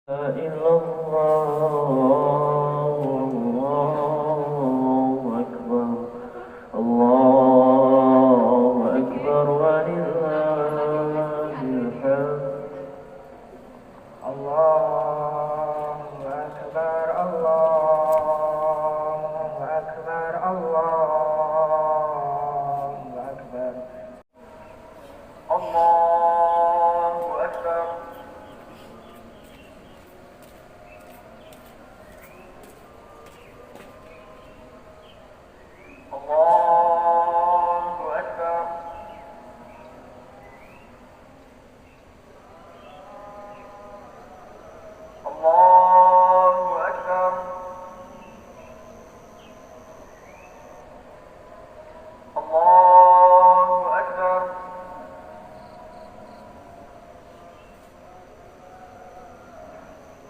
إلا الله والله أكبر. الله أكبر ولله الحمد. الله أكبر الله أكبر الله أكبر الله أكبر. الله أكبر. الله أكبر. الله أكبر.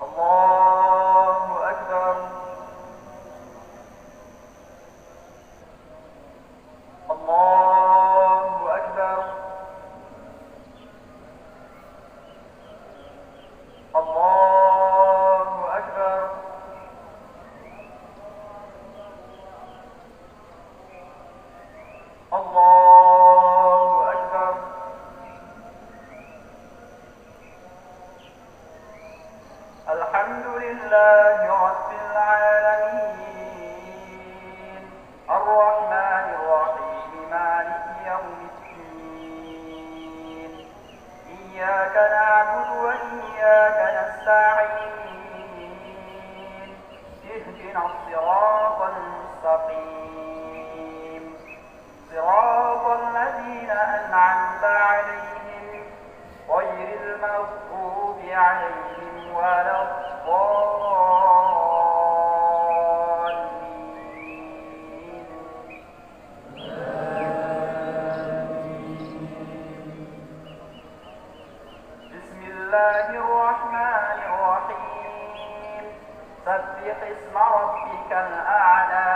الله أكبر. الله أكبر. الله أكبر. الله أكبر. الحمد لله رب العالمين الرحمن الرحيم مالك يوم الدين إياك نعبد وإياك نستعين اهدنا الصراط المستقيم صراط الذين أنعمت عليهم غير المغضوب عليهم ولا الضالين. بسم الله الرحمن الرحيم سبح اسم ربك الأعلى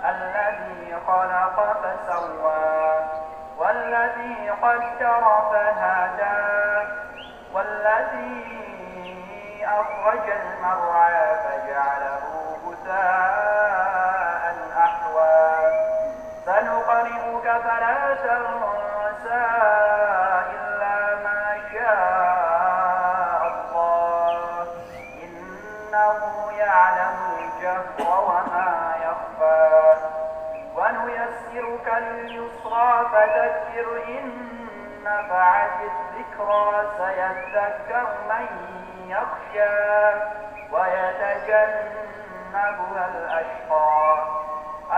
الذي خلق فسوى والذي قدر فهدى والذي أخرج المرعى فجعله غثاء أحوى سنقرئك فلا تنسى إلا ما شاء الله إنه يعلم الجهر وما يخفى ونيسرك لليسرى فذكر إن نفعت الذكرى سيذكر من يخشى ويتجنبها الأشقى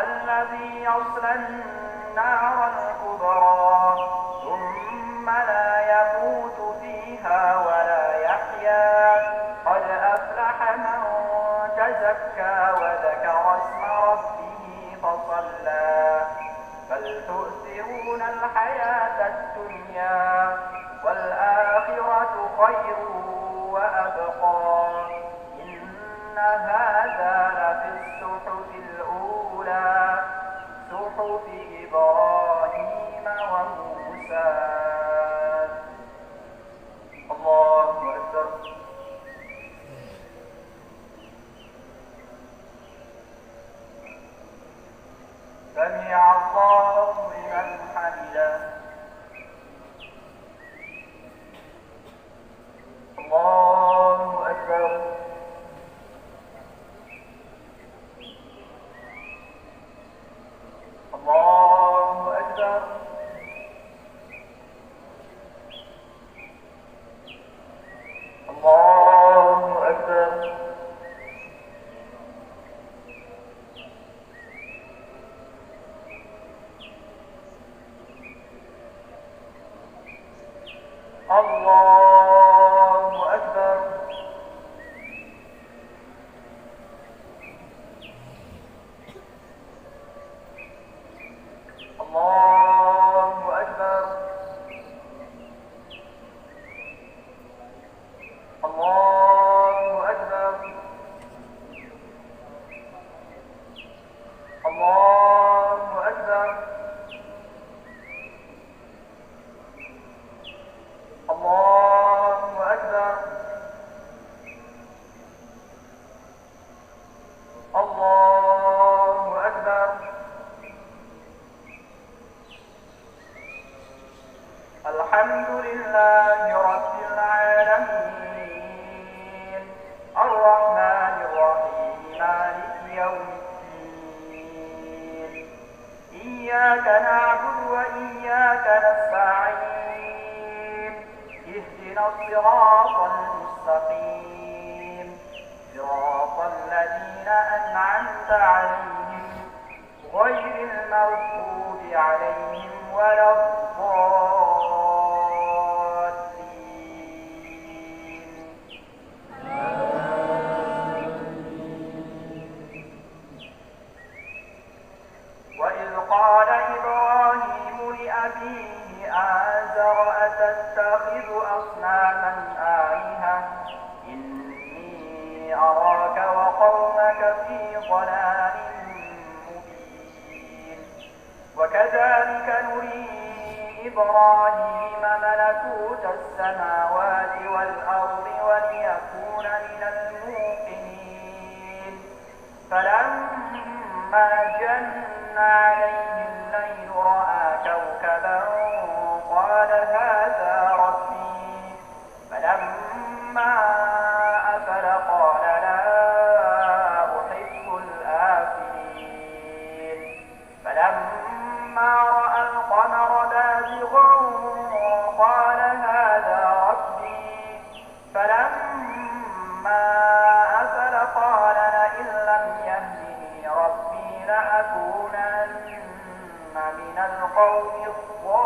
الذي يصلى النار الكبرى ثم لا يموت فيها ولا يحيا قد أفلح من تزكى وذكر اسم ربه فصلى بل تؤثرون الحياة الدنيا والآخرة خير وأبقى إن هذا لفي الصحف الأولى صحف إبراهيم وموسى. الله أكبر. سمع الله لمن حمده. الله أكبر. الله أكبر. الله أكبر. الله أكبر. نعبد وإياك نستعين اهدنا الصراط المستقيم صراط الذين أنعمت عليهم غير المغضوب عليهم ولا الضالين. وإذ قال إبراهيم لأبيه آزر أتتخذ أصناما آلهة إني أراك وقومك في ضلال مبين. وكذلك نري إبراهيم ملكوت السماوات والأرض وليكون من الموقنين. فلما جن عليه الليل رأى كوكبا قال هذا ربي. فلما أفل قال لا أحب الآفلين. فلما رأى القمر بازغا قال هذا ربي. فلما أفل قال لئن لم يهدني ربي لأكونن من القوم الضالين.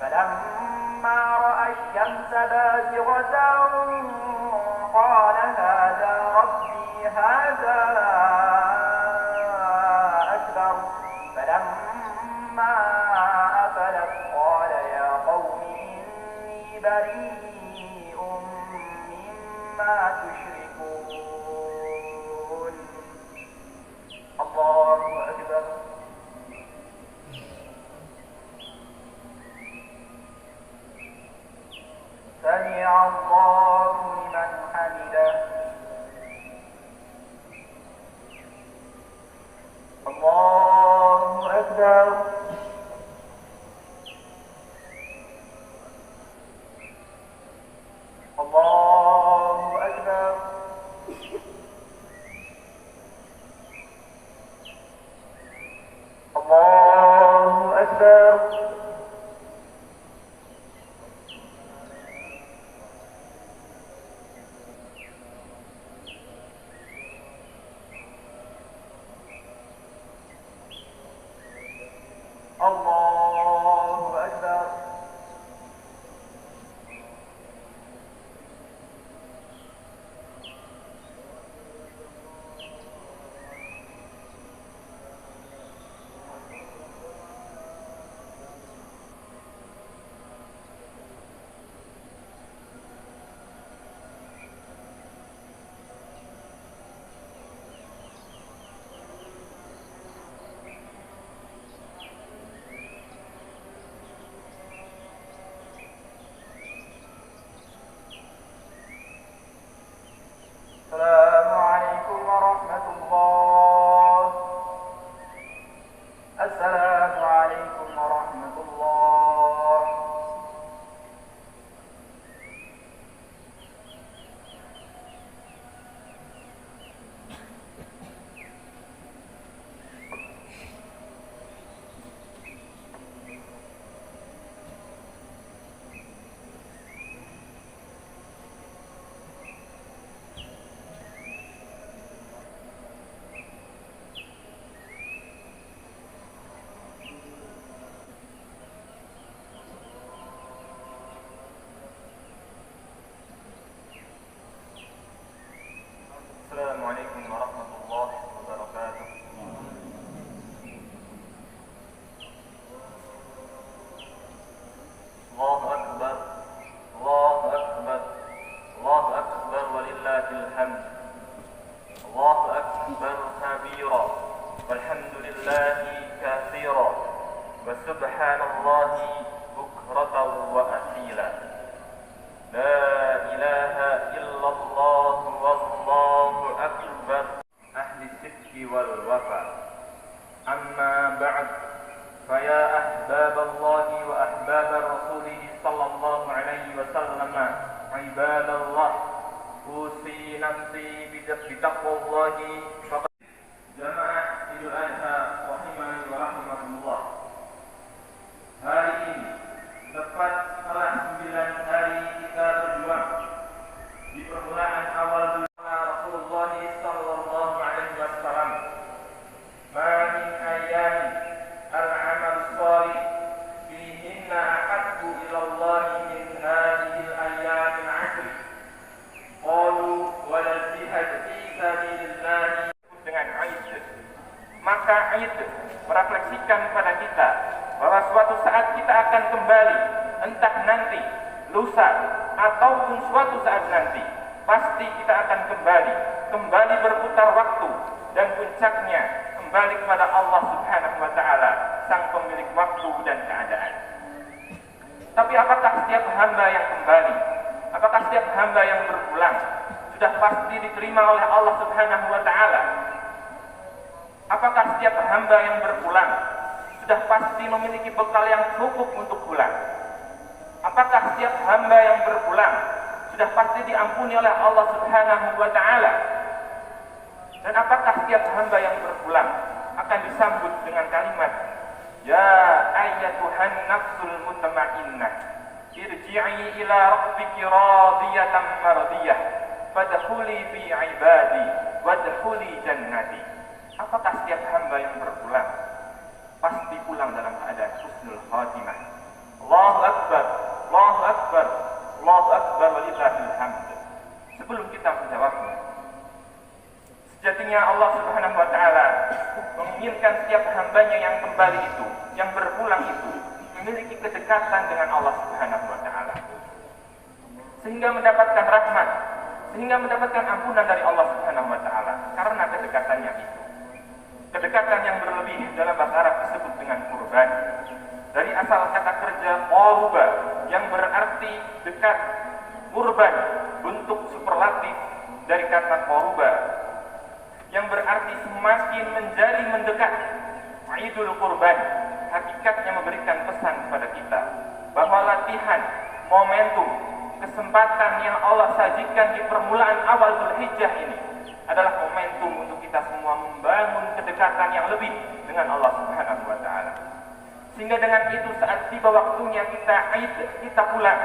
فلما رأى الشمس بازغة قال هذا ربي هذا أكبر. فلما أفلت قال يا قوم إني بريء مما تشركون. الله أكبر. سمع الله لمن حمده. الله أكبر. الله أكبر. الله أكبر. الله أكبر. السلام عليكم ورحمة الله. السلام عليكم ورحمة الله. السلام عليكم ورحمة الله وبركاته. الله أكبر. الله أكبر. الله أكبر ولله الحمد. الله أكبر كبيرا والحمد لله كثيرا وسبحان الله بكرة وأصيلا. لا إله إلا الله والله أكبر أهل الصدق والوفاء. أما بعد فيا أحباب الله وأحباب رسوله صلى الله عليه وسلم عباد الله أوصي نفسي بتقوى الله akan kembali, entah nanti, lusa, ataupun suatu saat nanti. Pasti kita akan kembali berputar waktu, dan puncaknya kembali kepada Allah Subhanahu wa Ta'ala, sang pemilik waktu dan keadaan. Tapi apakah setiap hamba yang kembali, apakah setiap hamba yang berpulang sudah pasti diterima oleh Allah Subhanahu wa Ta'ala? Apakah setiap hamba yang berpulang sudah pasti memiliki bekal yang cukup untuk pulang? Apakah setiap hamba yang berpulang sudah pasti diampuni oleh Allah Subhanahu wa Ta'ala? Dan apakah setiap hamba yang berpulang akan disambut dengan kalimat, ya ayyatuhan nafsul mutmainnah, irji'i ila rabbiki radiyatan mardiyah, fadkhuli fi ibadi wadkhuli jannati. Apakah setiap hamba yang berpulang pasti pulang dalam keadaan husnul khatimah? Allahu akbar, Allahu akbar, Allahu akbar walillahil hamd. Sebelum kita menjawabnya, sejatinya Allah Subhanahu wa Ta'ala menginginkan setiap hambanya yang kembali itu, yang berpulang itu, memiliki kedekatan dengan Allah Subhanahu wa Ta'ala, sehingga mendapatkan rahmat, sehingga mendapatkan ampunan dari Allah Subhanahu wa Ta'ala karena kedekatannya itu. Kedekatan yang berlebih dalam bahasa Arab disebut dengan kurban. Dari asal kata kerja qaruba yang berarti dekat, kurban bentuk superlatif dari kata qaruba yang berarti semakin menjadi mendekat. Idul kurban hakikatnya memberikan pesan kepada kita bahwa latihan, momentum, kesempatan yang Allah sajikan di permulaan awal Dzulhijjah ini adalah momentum untuk kita semua membangun kedekatan yang lebih dengan Allah Subhanahu wa Ta'ala. Sehingga dengan itu saat tiba waktunya kita pulang,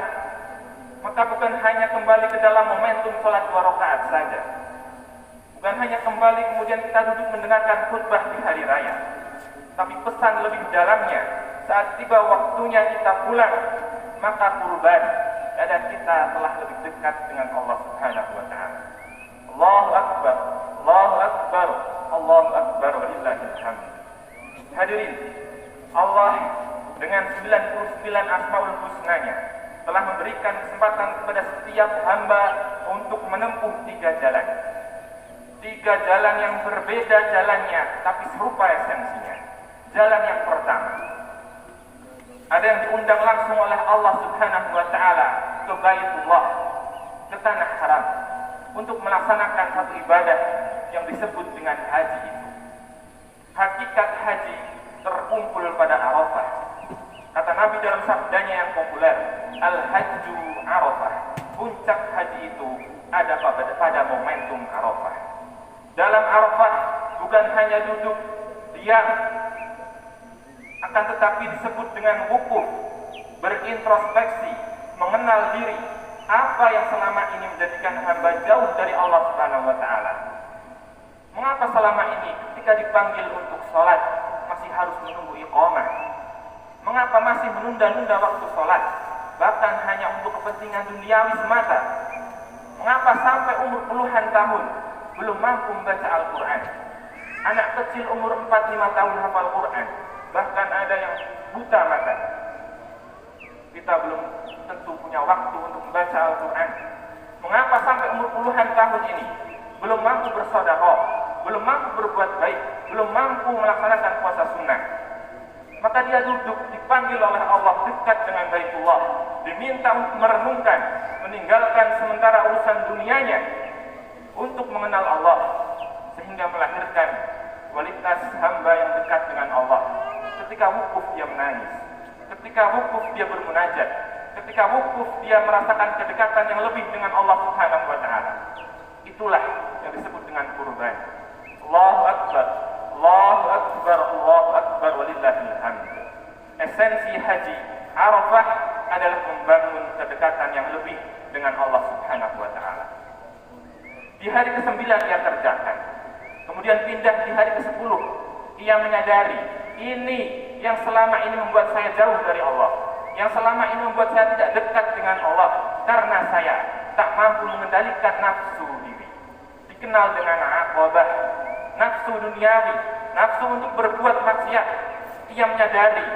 maka bukan hanya kembali ke dalam momentum sholat 2 rakaat saja, bukan hanya kembali kemudian kita duduk mendengarkan khutbah di hari raya, tapi pesan lebih dalamnya, saat tiba waktunya kita pulang, maka kurban, dan kita telah lebih dekat dengan Allah Subhanahu wa Ta'ala. Allahu akbar, Allahu akbar, Allahu akbar walillahil hamd. Hadirin, Allah dengan 99 asmaul husnanya telah memberikan kesempatan kepada setiap hamba untuk menempuh 3 jalan. 3 jalan yang berbeda jalannya, tapi serupa esensinya. Jalan yang pertama, ada yang diundang langsung oleh Allah Subhanahu wa Ta'ala ke Baitullah, ke tanah haram, untuk melaksanakan satu ibadah yang disebut dengan haji itu. Hakikat haji terkumpul pada Arafah. Kata Nabi dalam sabdanya yang populer, Al-Hajju Arafah. Puncak haji itu ada pada momentum Arafah. Dalam Arafah bukan hanya duduk, diam, akan tetapi disebut dengan wukuf, berintrospeksi, mengenal diri, apa yang selama ini menjadikan hamba jauh dari Allah Subhanahu wa Ta'ala. Mengapa selama ini ketika dipanggil untuk sholat masih harus menunggu iqamah? Mengapa masih menunda-nunda waktu sholat, bahkan hanya untuk kepentingan duniawi semata? Mengapa sampai umur puluhan tahun belum mampu membaca Al-Quran? Anak kecil umur 4-5 tahun hafal Quran, bahkan ada yang buta mata. Kita belum tentu punya waktu untuk membaca Al-Quran. Mengapa sampai umur puluhan tahun ini belum mampu bersedekah, belum mampu berbuat baik, belum mampu melaksanakan puasa sunnah? Maka dia duduk dipanggil oleh Allah dekat dengan Baitullah, diminta untuk merenungkan, meninggalkan sementara urusan dunianya untuk mengenal Allah, sehingga melahirkan kualitas hamba yang dekat dengan Allah. Ketika wukuf dia menangis, ketika wukuf dia bermunajat, ketika wukuf dia merasakan kedekatan yang lebih dengan Allah Subhanahu wa Ta'ala. Itulah yang disebut dengan kurban. Allahu akbar, Allahu akbar, Allahu akbar walillahil hamd. Esensi haji Arafah adalah membangun kedekatan yang lebih dengan Allah Subhanahu wa Ta'ala. Di hari ke-9 ia kerjakan, kemudian pindah di hari ke-10. Ia menyadari, ini yang selama ini membuat saya jauh dari Allah, yang selama ini membuat saya tidak dekat dengan Allah, karena saya tak mampu mengendalikan nafsu diri. Dikenal dengan aqabah, nafsu duniawi, nafsu untuk berbuat maksiat. Ia menyadari,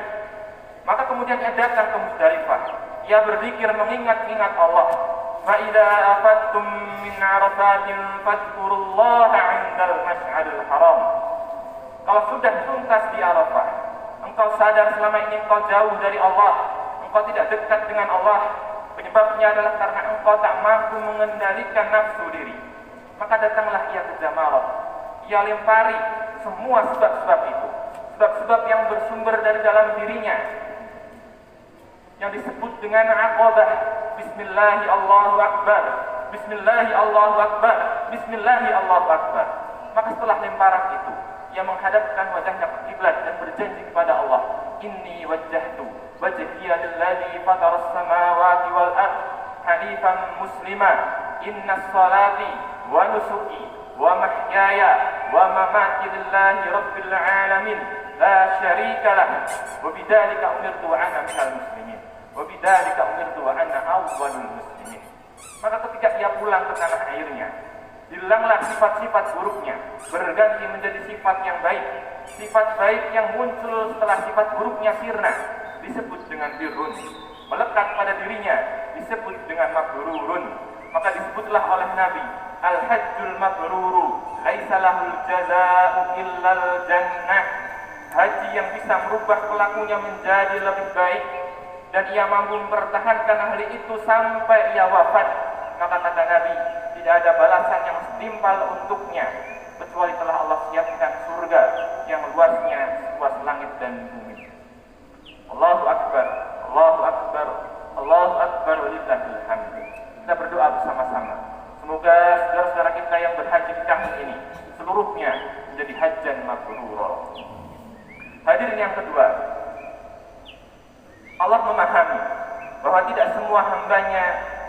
Maka kemudian ia datang ke Musdalifah. Ia berzikir mengingat-ingat Allah. Fa'idha afattum min arafatin fadkurullaha 'indal masy'aril haram. Kalau sudah tuntas di Arafah, engkau sadar selama ini engkau jauh dari Allah, engkau tidak dekat dengan Allah, penyebabnya adalah karena engkau tak mampu mengendalikan nafsu diri. Maka datanglah ia ke Jamarat. Ia lempari semua sebab-sebab itu, sebab-sebab yang bersumber dari dalam dirinya, yang disebut dengan aqabah. Bismillahi Allahu Akbar, Bismillahi Allahu Akbar, Bismillahi Allahu Akbar. Maka setelah lemparan itu, ia menghadapkan wajahnya ke kiblat dan berjanji kepada Allah, Inni wajjahtu wajhiya lilladzi fataras samawati wal ard hanifan muslima, inna salati wa nusuki wa mahyaya wa mamati lillahi rabbil alamin la syarika lah wa bidzalika umirtu wa ana minal muslimin wa bidzalika umirtu wa ana awwalul muslimin. Maka ketika ia pulang ke tanah airnya, hilanglah sifat-sifat buruknya, berganti menjadi sifat yang baik. Sifat baik yang muncul setelah sifat buruknya sirna disebut dengan birrun, melekat pada dirinya disebut dengan mabrurun. Maka disebutlah oleh Nabi, al-hajjul mabruru laisa lahul jazaa'u illal jannah. Haji yang bisa merubah pelakunya menjadi lebih baik dan ia mampu mempertahankan ahli itu sampai ia wafat, maka kata Nabi, tidak ada balasan yang setimpal untuknya kecuali telah Allah siapkan surga yang luasnya luas langit dan bumi. Allahu Akbar, Allahu Akbar, Allahu Akbar, walillahil hamd. Kita berdoa bersama-sama. Semoga saudara-saudara kita yang berhaji di tahun ini seluruhnya menjadi hajjan mabrura. Hadirin yang kedua, Allah memahami bahwa tidak semua hambanya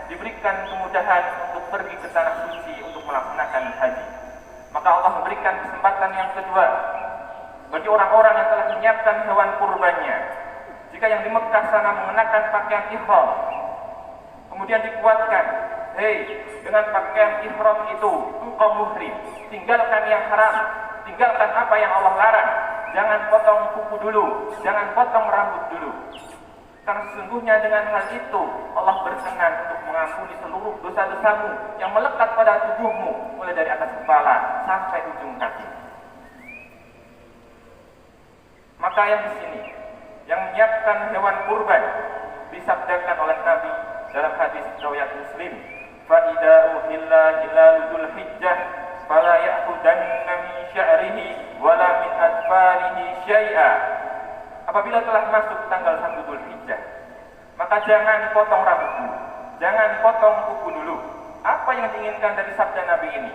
diberikan kemudahan untuk pergi ke tanah suci untuk melaksanakan haji. Maka Allah memberikan kesempatan yang kedua bagi orang-orang yang telah menyiapkan hewan kurbannya. Jika yang di Mekah sana mengenakan pakaian ihram, kemudian dikuatkan, hei, dengan pakaian ihram itu engkau muhrim, tinggalkan yang haram, tinggalkan apa yang Allah larang, jangan potong kuku dulu, jangan potong rambut dulu. Karena sesungguhnya dengan hal itu Allah berkenan untuk mengampuni seluruh dosa-dosamu yang melekat pada tubuhmu, mulai dari atas kepala sampai ujung kaki. Maka yang di sini yang menyiapkan hewan kurban disabdakan oleh Nabi dalam hadis riwayat Muslim, fa idza uhilla hilalul hijjah fala ya'khudanna min sya'rihi wala min adfarihi syai'a. Apabila telah masuk tanggal 1 Dzulhijjah, maka jangan potong rambut dulu, jangan potong kuku dulu. Apa yang diinginkan dari sabda Nabi ini?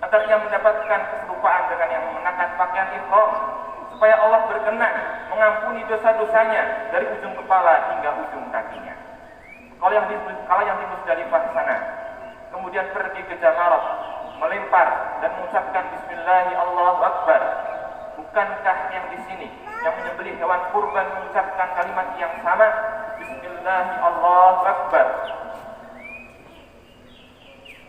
Agar ia mendapatkan keserupaan dengan yang mengenakan pakaian ihram, supaya Allah berkenan mengampuni dosa-dosanya dari ujung kepala hingga ujung kakinya. Kalau yang di Musdalifah sana, kemudian pergi ke Jamarat, melempar dan mengucapkan Bismillahi Allahu Akbar, bukankah yang di sini yang menyembelih hewan kurban mengucapkan kalimat yang sama, Bismillahi Allahu Akbar,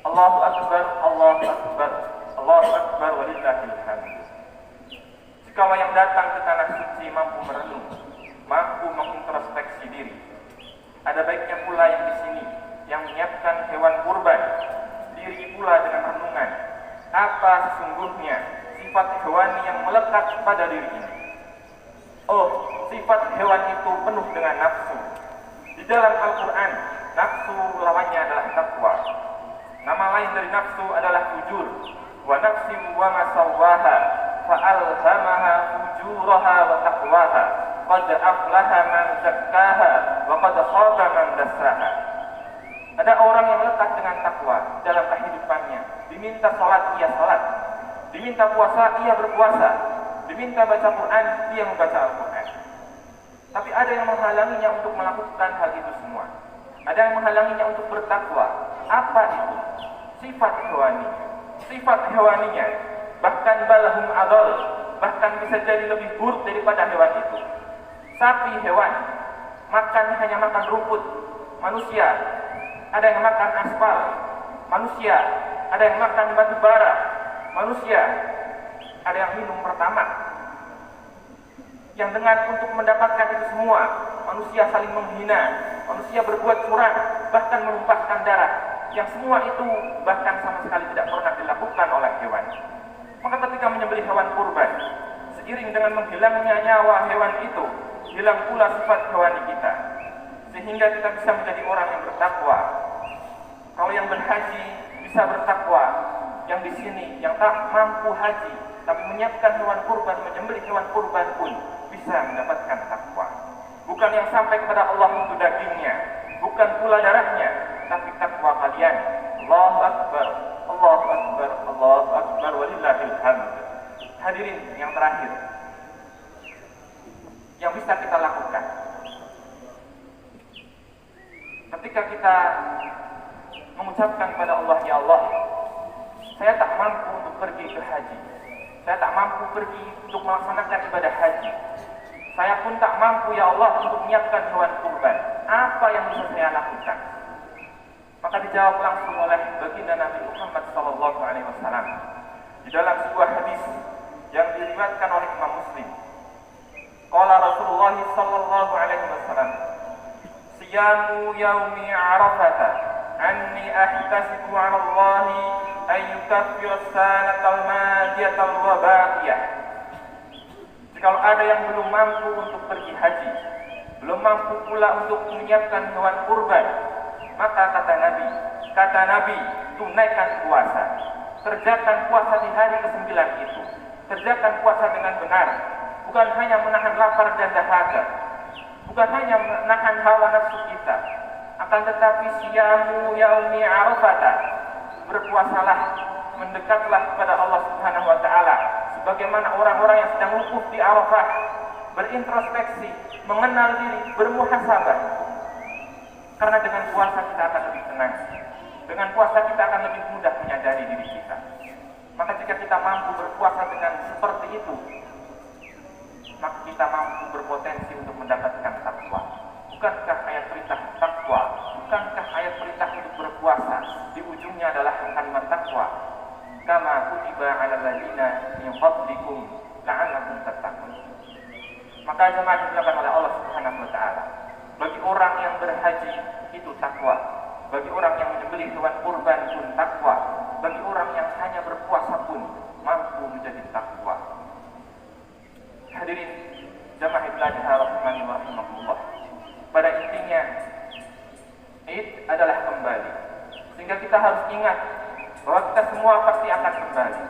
Allahu Akbar, Allahu Akbar, Allahu Akbar, walillahil hamd. Jika yang datang ke tanah suci mampu merenung, mampu mengintrospeksi diri, ada baiknya pula yang di sini yang menyiapkan hewan kurban diri pula dengan renungan apa sesungguhnya sifat hewani yang melekat pada diri ini. Oh, sifat hewan itu penuh dengan nafsu. Di dalam Al-Quran, nafsu lawannya adalah taqwa. Nama lain dari nafsu adalah fujur. Wa nafsi wa ma sawwaha fa'alhamaha fujuraha wa taqwaha. Qad aflaha man zakkaha wa qad khaba man dassaha. Ada orang yang lekat dengan takwa dalam kehidupannya. Diminta salat, ia salat. Diminta puasa, ia berpuasa. Diminta baca Quran, ia membaca Al-Quran. Tapi ada yang menghalanginya untuk melakukan hal itu semua. Ada yang menghalanginya untuk bertakwa. Apa itu? Sifat hewani. Sifat hewaninya bahkan balahum adol, bahkan bisa jadi lebih buruk daripada hewan itu. Sapi hewan makan hanya makan rumput. Manusia ada yang makan aspal. Manusia ada yang makan batu bara. Manusia ada yang minum pertamax. Yang dengan untuk mendapatkan itu semua manusia saling menghina, manusia berbuat curang, bahkan menumpahkan darah, yang semua itu bahkan sama sekali tidak pernah dilakukan oleh hewan. Maka ketika menyembelih hewan kurban, seiring dengan menghilangnya nyawa hewan itu, hilang pula sifat hewani kita, sehingga kita bisa menjadi orang yang bertakwa. Kalau yang berhaji bisa bertakwa, yang di sini yang tak mampu haji tapi menyiapkan hewan kurban, menyembelih hewan kurban pun bisa mendapatkan takwa. Bukan yang sampai kepada Allah itu dagingnya, bukan pula darahnya, tapi takwa kalian. Allahu Akbar, Allahu Akbar, Allahu Akbar, walillahil hamd. Hadirin yang terakhir, yang bisa kita lakukan ketika kita mengucapkan kepada Allah, ya Allah, saya tak mampu untuk pergi ke haji, saya tak mampu pergi untuk melaksanakan ibadah haji, saya pun tak mampu ya Allah untuk menyiapkan hewan kurban, apa yang bisa saya lakukan? Maka dijawab langsung oleh baginda Nabi Muhammad SAW di dalam sebuah hadis yang diriwayatkan oleh Imam Muslim. Qala Rasulullah SAW, siyamu yaumi Arafata anni ahtasibu 'ala Allah ay yukaffira as-sanatal madiyatal wabaqiyah. Jikalau ada yang belum mampu untuk pergi haji, belum mampu pula untuk menyiapkan hewan kurban, maka kata Nabi, tunaikan puasa. Kerjakan puasa di hari ke-9 itu. Kerjakan puasa dengan benar. Bukan hanya menahan lapar dan dahaga, bukan hanya menahan hawa nafsu kita, akan tetapi siyamu yaumi Arafata, berpuasalah, mendekatlah kepada Allah Subhanahu wa taala sebagaimana orang-orang yang sedang wukuf di Arafah, berintrospeksi, mengenal diri, bermuhasabah. Karena dengan puasa kita akan lebih tenang, dengan puasa kita akan lebih mudah menyadari diri kita. Maka jika kita mampu berpuasa dengan seperti itu, maka kita mampu berpotensi untuk mendapatkan takwa. Bukankah ayat perintah takwa, bukankah ayat perintah untuk berpuasa di ujungnya adalah kalimat takwa? Kama kutiba 'alal ladzina min qablikum la'allakum tattaqun. Maka jemaah dilakukan oleh Allah Subhanahu wa taala. Bagi orang yang berhaji itu takwa, bagi orang yang menyembelih hewan kurban pun takwa, bagi orang yang hanya berpuasa pun mampu menjadi takwa. Hadirin jamaah ibadah rahimani wa rahimakumullah. Pada intinya Id adalah kembali. Sehingga kita harus ingat bahwa kita semua pasti akan kembali.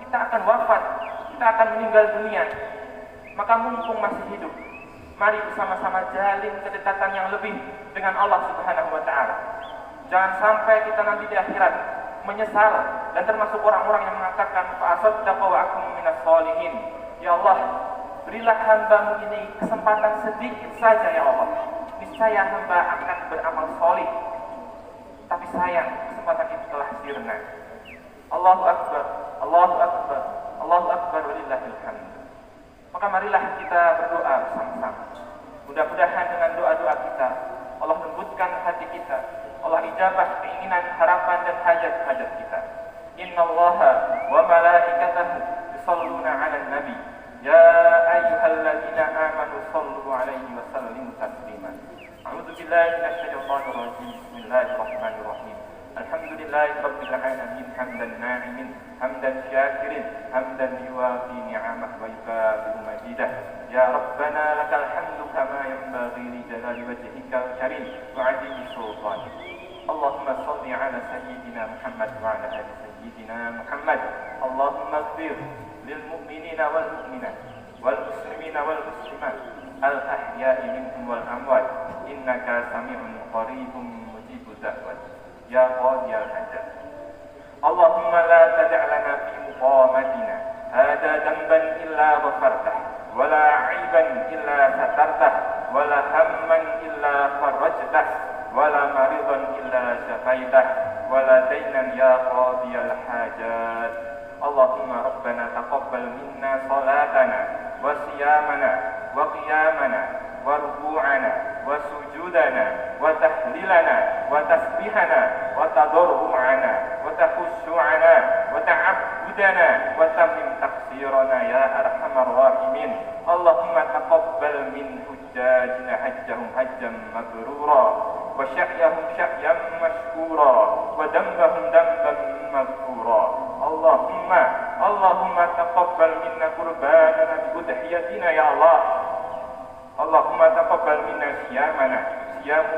Kita akan wafat, kita akan meninggal dunia. Maka mumpung masih hidup, mari bersama-sama jalin kedekatan yang lebih dengan Allah Subhanahu wa taala. Jangan sampai kita nanti di akhirat menyesal dan termasuk orang-orang yang mengatakan fa'asaddaqa wa akum minas sholihin. Ya Allah, berilah hamba-Mu ini kesempatan sedikit saja ya Allah. Niscaya hamba akan beramal solih. Tapi sayang, kesempatan itu telah sirna. Allahu Akbar, Allahu Akbar, Allahu Akbar, walillahil hamd. Maka marilah kita berdoa bersama-sama. Mudah-mudahan dengan doa-doa kita Allah lembutkan hati kita, Allah ijabah keinginan, harapan dan hajat-hajat kita. Innallaha wa malaikatahu yusholluna 'alan nabi. Ya ayyuhalladzina amanu shallu 'alaihi wa sallimu taslima. A'udzu billahi minasyaitonir rajim. Bismillahirrahmanirrahim. Alhamdulillahi rabbil alamin hamdan na'imin hamdan syakirin hamdan yuwafi ni'amah wa yukafi'u majidah. Ya Rabbana lakal hamdu kama yanbaghi li jalali wajhikal karim wa 'azimi sultanik. Allahumma shalli 'ala sayyidina Muhammad wa 'ala ali sayyidina Muhammad. Allahumma ighfir lil mu'minina wal mu'minat wal muslimina wal muslimat al ahya'i minhum wal amwat innaka sami'un qaribun mujibud da'wat ya qadiyal hajat. Allahumma la tada' lana fi muqamatina hada dhanban illa ghafartah wa la 'aiban illa satartah wa la hamman illa farajtah wa la maridan illa syafaitah wa la daynan ya qadiyal hajat. Allahumma rabbana taqabbal minna salatana wa siyamana wa qiyamana wa ruku'ana wa sujudana wa tahlilana wa tasbihana wa tadarru'ana wa takhushu'ana wa ta'abbudana wa tamim taqsirana ya arhamar rahimin. Allahumma taqabbal min حجاجنا حجهم حجا مبرورا وشأيهم شأيا مشكورا وذنبهم ذنبا مغفورا اللهم تقبل منا قرباننا بأضحيتنا يا الله اللهم تقبل منا صيام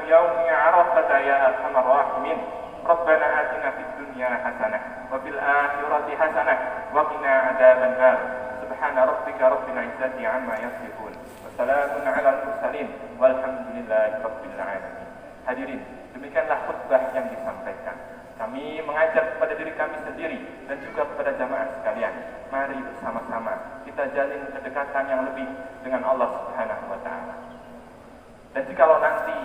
يوم عرفة يا أرحم الراحمين ربنا آتنا في الدنيا حسنة وفي الآخرة حسنة وقنا عذاب النار سبحان ربك رب العزة عما يصفون وسلام على المرسلين والحمد لله رب العالمين. Hadirin, demikianlah khutbah yang disampaikan. Kami mengajak kepada diri kami sendiri dan juga kepada jamaah sekalian, mari bersama-sama kita jalin kedekatan yang lebih dengan Allah Subhanahu wa taala. Dan jikalau nanti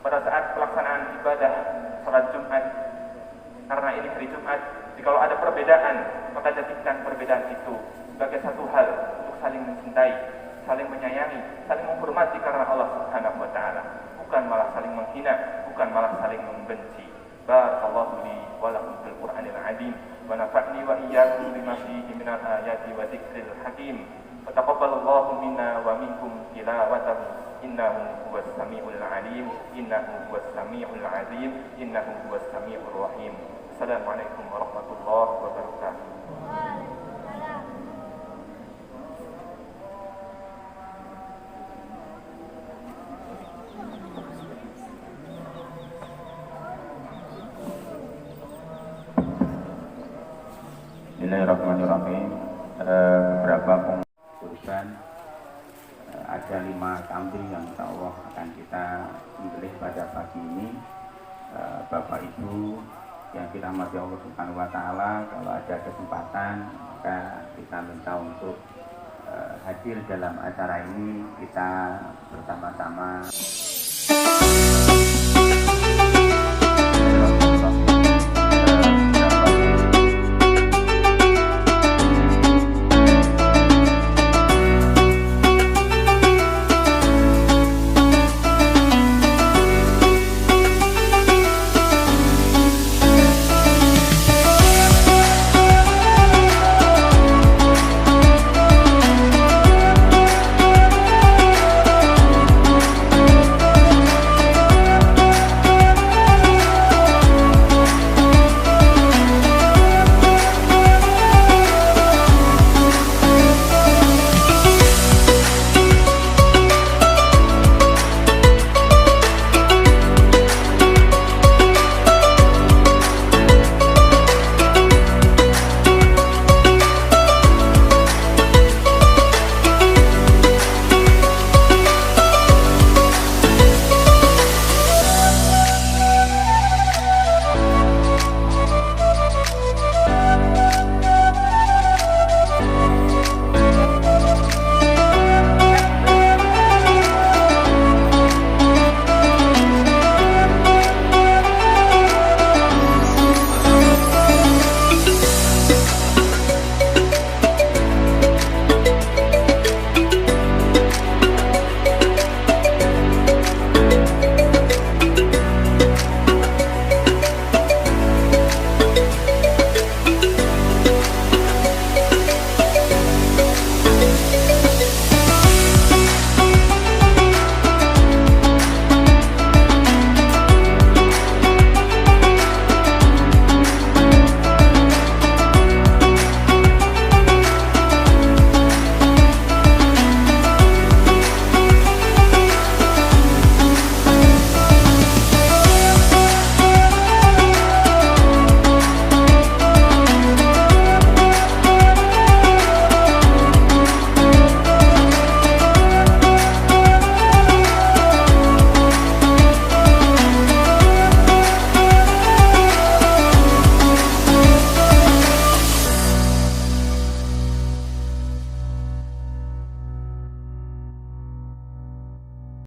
pada saat pelaksanaan ibadah salat Jumat, karena ini hari Jumat, jikalau ada perbedaan, maka jadikan perbedaan itu sebagai satu hal untuk saling mencintai, saling menyayangi, saling menghormati karena Allah Subhanahu wa taala, bukan malah saling menghina, bukan malah saling membenci. Barakallahu li wa lakum fil Qur'anil azim wa nafa'ni wa iyyakum bima fihi minal ayati wa dzikril hakim. Wa taqabbalallahu minna wa minkum tilawatahu innahu huwas samiul alim innahu huwas samiul azim innahu huwas samiur rahim. Assalamualaikum warahmatullahi wabarakatuh. Bismillahirrahmanirrahim. Beberapa kurban, ada 5 kambing yang insya Allah akan kita pilih pada pagi ini. Bapak Ibu yang dirahmati Allah Subhanahu wa taala, kalau ada kesempatan maka kita minta untuk hadir dalam acara ini, kita bersama-sama